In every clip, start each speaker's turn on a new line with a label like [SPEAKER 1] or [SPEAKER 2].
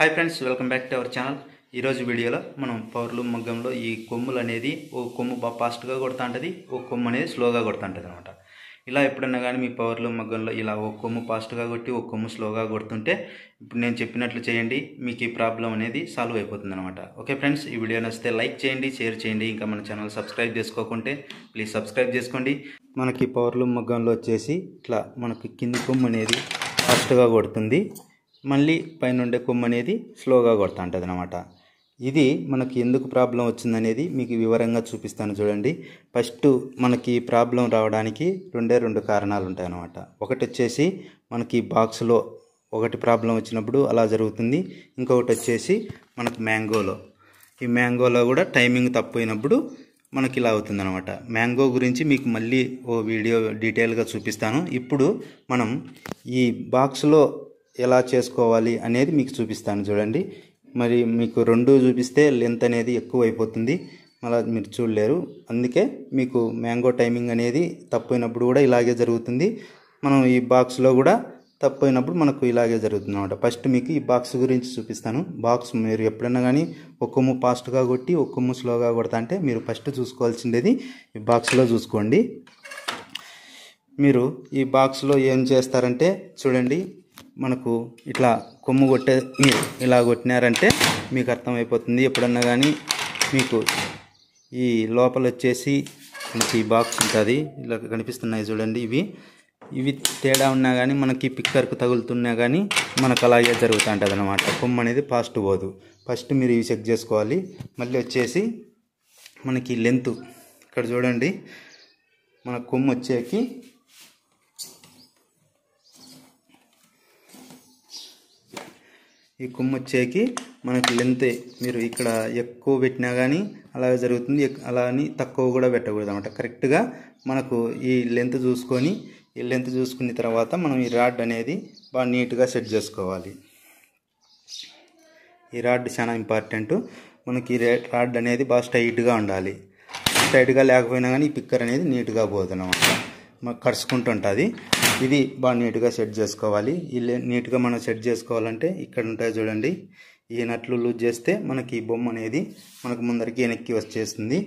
[SPEAKER 1] Hi friends, welcome back to our channel. ఈరోజు వీడియోలో మనం పవర్లూమ్ మగ్గంలో ఈ కొమ్ములు అనేది ఓ కొమ్ము బాగా ఫాస్ట్గా కొడుతూ ఉంటుంది, ఓ కొమ్ము అనేది స్లోగా కొడుతూ ఉంటుంది అనమాట. ఇలా ఎప్పుడన్నా కానీ మీ పవర్లూమ్ మగ్గంలో ఇలా ఓ కొమ్ము ఫాస్ట్గా కొట్టి ఓ కొమ్ము స్లోగా కొడుతుంటే ఇప్పుడు నేను చెప్పినట్లు చేయండి, మీకు ఈ ప్రాబ్లం అనేది సాల్వ్ అయిపోతుంది అనమాట. ఓకే ఫ్రెండ్స్, ఈ వీడియో నచ్చితే లైక్ చేయండి, షేర్ చేయండి. ఇంకా మన ఛానల్ సబ్స్క్రైబ్ చేసుకోకుంటే ప్లీజ్ సబ్స్క్రైబ్ చేసుకోండి. మనకి పవర్లూమ్ మగ్గంలో వచ్చేసి ఇట్లా మనకి కింది కొమ్ము అనేది ఫాస్ట్గా కొడుతుంది, మళ్ళీ పైన ఉండే కొమ్ము అనేది స్లోగా కొడుతూ ఉంటుంది అనమాట. ఇది మనకి ఎందుకు ప్రాబ్లం వచ్చిందనేది మీకు వివరంగా చూపిస్తాను చూడండి. ఫస్ట్ మనకి ప్రాబ్లం రావడానికి రెండు కారణాలు ఉంటాయన్నమాట. ఒకటి వచ్చేసి మనకి బాక్స్లో ఒకటి ప్రాబ్లం వచ్చినప్పుడు అలా జరుగుతుంది, ఇంకొకటి వచ్చేసి మనకు ఈ మ్యాంగోలో కూడా టైమింగ్ తప్పినప్పుడు మనకి ఇలా అవుతుంది అనమాట. మ్యాంగో గురించి మీకు మళ్ళీ ఓ వీడియో డీటెయిల్గా చూపిస్తాను. ఇప్పుడు మనం ఈ బాక్స్లో ఎలా చేసుకోవాలి అనేది మీకు చూపిస్తాను చూడండి. మరి మీకు రెండు చూపిస్తే లెంత్ అనేది ఎక్కువ అయిపోతుంది, మళ్ళీ మీరు చూడలేరు. అందుకే మీకు మ్యాంగో టైమింగ్ అనేది తప్పైనప్పుడు కూడా ఇలాగే జరుగుతుంది, మనం ఈ బాక్స్లో కూడా తప్పైనప్పుడు మనకు ఇలాగే జరుగుతుంది అనమాట. ఫస్ట్ మీకు ఈ బాక్స్ గురించి చూపిస్తాను. బాక్స్ మీరు ఎప్పుడన్నా కానీ ఒక కొమ్ము ఫాస్ట్గా కొట్టి ఒక కొమ్ము స్లోగా కొడతా అంటే మీరు ఫస్ట్ చూసుకోవాల్సిండేది ఈ బాక్స్లో చూసుకోండి. మీరు ఈ బాక్స్లో ఏం చేస్తారంటే చూడండి, మనకు ఇట్లా కొమ్ము మీరు ఇలా కొట్టినారంటే మీకు అర్థమైపోతుంది. ఎప్పుడన్నా కానీ మీకు ఈ లోపల వచ్చేసి మనకి ఈ బాక్స్ ఉంటుంది, ఇలా కనిపిస్తున్నాయి చూడండి. ఇవి తేడా ఉన్నా కానీ మనకి పిక్కర్కు తగులుతున్నా కానీ మనకు అలాగే జరుగుతూ ఉంటుంది అనమాట. కొమ్ము అనేది ఫాస్ట్ పోదు. ఫస్ట్ మీరు ఇవి చెక్ చేసుకోవాలి. మళ్ళీ వచ్చేసి మనకి లెంత్ ఇక్కడ చూడండి, మన కొమ్ము వచ్చేకి ఈ కొమ్ము వచ్చేకి మనకి లెంత్ మీరు ఇక్కడ ఎక్కువ పెట్టినా కానీ అలాగే జరుగుతుంది, అలా అని తక్కువ కూడా పెట్టకూడదు అనమాట. కరెక్ట్గా మనకు ఈ లెంత్ చూసుకొని, ఈ లెంత్ చూసుకున్న తర్వాత మనం ఈ రాడ్ అనేది బాగా నీట్గా సెట్ చేసుకోవాలి. ఈ రాడ్ చాలా ఇంపార్టెంట్. మనకి ఈ రాడ్ అనేది బాగా స్ట్రైట్గా ఉండాలి. స్ట్రైట్గా లేకపోయినా కానీ ఈ పిక్కర్ అనేది నీట్గా పోదు అనమాట, మాకు కరుచుకుంటుంటుంది. ఇది బాగా నీట్గా సెట్ చేసుకోవాలి. నీట్గా మనం సెట్ చేసుకోవాలంటే ఇక్కడ ఉంటాయి చూడండి, ఈ నట్లు లూజ్ చేస్తే మనకి ఈ బొమ్మ అనేది మనకు ముందరికి వెనక్కి వచ్చేస్తుంది.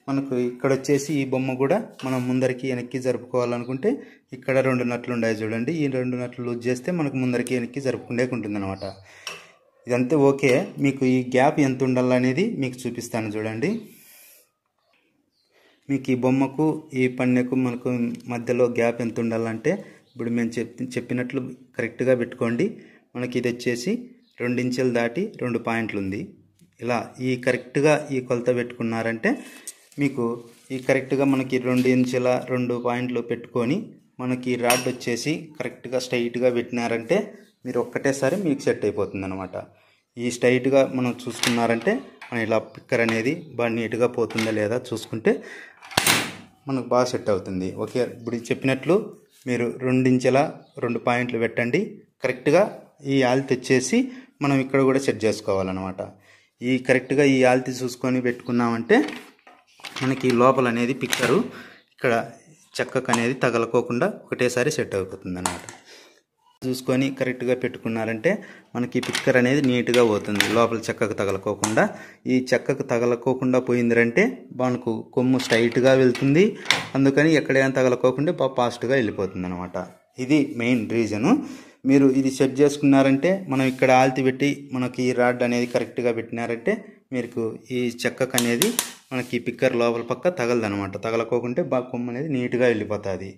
[SPEAKER 1] మనకు ఇక్కడ వచ్చేసి ఈ బొమ్మ కూడా మనం ముందరికి వెనక్కి జరుపుకోవాలనుకుంటే ఇక్కడ 2 నట్లు ఉన్నాయి చూడండి, ఈ 2 నట్లు లూజ్ చేస్తే మనకు ముందరికి వెనక్కి జరుపుకుంటే ఉంటుంది అనమాట. ఇదంతా ఓకే. మీకు ఈ గ్యాప్ ఎంత ఉండాలనేది మీకు చూపిస్తాను చూడండి. మీకు ఈ బొమ్మకు ఈ పన్నెకు మనకు మధ్యలో గ్యాప్ ఎంత ఉండాలంటే ఇప్పుడు మేము చెప్పినట్లు కరెక్ట్గా పెట్టుకోండి. మనకి ఇది వచ్చేసి 2 ఇంచులు దాటి 2 పాయింట్లు ఉంది. ఇలా ఈ కరెక్ట్గా ఈ కొలత పెట్టుకున్నారంటే మీకు ఈ కరెక్ట్గా మనకి 2 ఇంచుల 2 పాయింట్లు పెట్టుకొని మనకి రాడ్ వచ్చేసి కరెక్ట్గా స్ట్రైట్గా పెట్టినారంటే మీరు ఒక్కటేసారి మీకు సెట్ అయిపోతుంది అనమాట. ఈ స్ట్రైట్గా మనం చూసుకున్నారంటే మనం ఇలా పిక్కర్ అనేది బాగా నీట్గా పోతుందా లేదా చూసుకుంటే మనకు బాగా సెట్ అవుతుంది. ఓకే, ఇప్పుడు చెప్పినట్లు మీరు 2 ఇంచుల 2 పాయింట్లు పెట్టండి. కరెక్ట్గా ఈ ఆల్తి వచ్చేసి మనం ఇక్కడ కూడా సెట్ చేసుకోవాలన్నమాట. ఈ కరెక్ట్గా ఈ ఆల్తి చూసుకొని పెట్టుకున్నామంటే మనకి లోపల అనేది పిక్కరు ఇక్కడ చెక్కకు అనేది తగలకోకుండా ఒకటేసారి సెట్ అయిపోతుంది అన్నమాట. చూసుకొని కరెక్ట్గా పెట్టుకున్నారంటే మనకి పిక్కర్ అనేది నీట్గా పోతుంది, లోపల చెక్కకు తగలకోకుండా. ఈ చెక్కకు తగలకోకుండా పోయిందంటే మనకు కొమ్ము స్ట్రైట్గా వెళ్తుంది, అందుకని ఎక్కడైనా తగలకోకుండా బాగా ఫాస్ట్గా వెళ్ళిపోతుంది అనమాట. ఇది మెయిన్ రీజను. మీరు ఇది సెట్ చేసుకున్నారంటే మనం ఇక్కడ ఆల్తి పెట్టి మనకి ఈ రాడ్ అనేది కరెక్ట్గా పెట్టినారంటే మీకు ఈ చెక్కకు అనేది మనకి పిక్కర్ లోపల పక్క తగలదనమాట. తగలకోకుంటే బాగా కొమ్ము అనేది నీట్గా వెళ్ళిపోతుంది.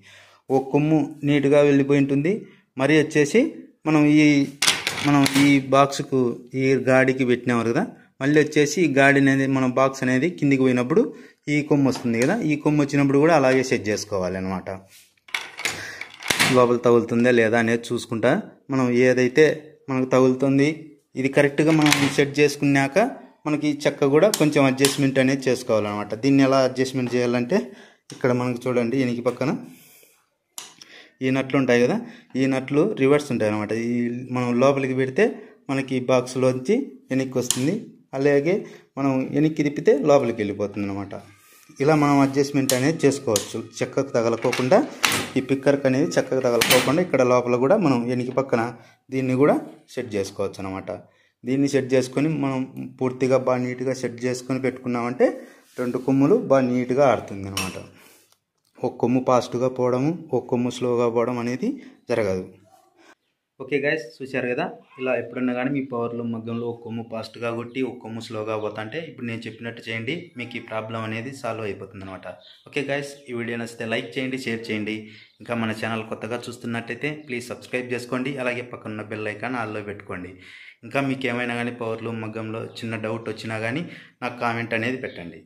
[SPEAKER 1] ఓ కొమ్ము నీట్గా వెళ్ళిపోయి ఉంటుంది. మరి వచ్చేసి మనం ఈ బాక్స్కు ఈ గాడికి పెట్టినాము కదా, మళ్ళీ వచ్చేసి ఈ గాడి అనేది మన బాక్స్ అనేది కిందికి పోయినప్పుడు ఈ కొమ్ము వస్తుంది కదా, ఈ కొమ్ము వచ్చినప్పుడు కూడా అలాగే సెట్ చేసుకోవాలి అనమాట. లోపల తగులుతుందా లేదా అనేది చూసుకుంటా మనం ఏదైతే మనకు తగులుతుంది ఇది కరెక్ట్గా మనం సెట్ చేసుకున్నాక మనకి చెక్క కూడా కొంచెం అడ్జస్ట్మెంట్ అనేది చేసుకోవాలన్నమాట. దీన్ని ఎలా అడ్జస్ట్మెంట్ చేయాలంటే ఇక్కడ మనకు చూడండి, వెనక పక్కన ఈ నట్లు ఉంటాయి కదా, ఈ నట్లు రివర్స్ ఉంటాయి అనమాట. ఈ మనం లోపలికి పెడితే మనకి బాక్స్లోంచి వెనక్కి వస్తుంది, అలాగే మనం వెనక్కి తిప్పితే లోపలికి వెళ్ళిపోతుంది అనమాట. ఇలా మనం అడ్జస్ట్మెంట్ అనేది చేసుకోవచ్చు. చెక్కకు తగలకోకుండా ఈ పిక్కర్కి అనేది చెక్కకు తగలకోకుండా ఇక్కడ లోపల కూడా మనం వెనక పక్కన దీన్ని కూడా సెట్ చేసుకోవచ్చు అనమాట. దీన్ని సెట్ చేసుకొని మనం పూర్తిగా బాగా నీట్గా సెట్ చేసుకొని పెట్టుకున్నామంటే 2 కొమ్ములు బాగా నీట్గా ఆడుతుంది అనమాట. ఒక కొమ్ము ఫాస్ట్గా పోవడము, ఒక కొమ్ము స్లోగా పోవడం అనేది జరగదు. ఓకే గైస్, చూశారు కదా, ఇలా ఎప్పుడన్నా కానీ మీ పవర్లూమ్ మగ్గంలో ఒక కొమ్ము ఫాస్ట్గా కొట్టి ఒక కొమ్ము స్లోగా పోతుంటే ఇప్పుడు నేను చెప్పినట్టు చేయండి, మీకు ఈ ప్రాబ్లం అనేది సాల్వ్ అయిపోతుంది అనమాట. ఓకే గైస్, ఈ వీడియో నచ్చితే లైక్ చేయండి, షేర్ చేయండి. ఇంకా మన ఛానల్ కొత్తగా చూస్తున్నట్టయితే ప్లీజ్ సబ్స్క్రైబ్ చేసుకోండి. అలాగే పక్కన బెల్ ఐకాన్ ఆల్లో పెట్టుకోండి. ఇంకా మీకు ఏమైనా కానీ పవర్లూమ్ మగ్గంలో చిన్న డౌట్ వచ్చినా కానీ నాకు కామెంట్ అనేది పెట్టండి.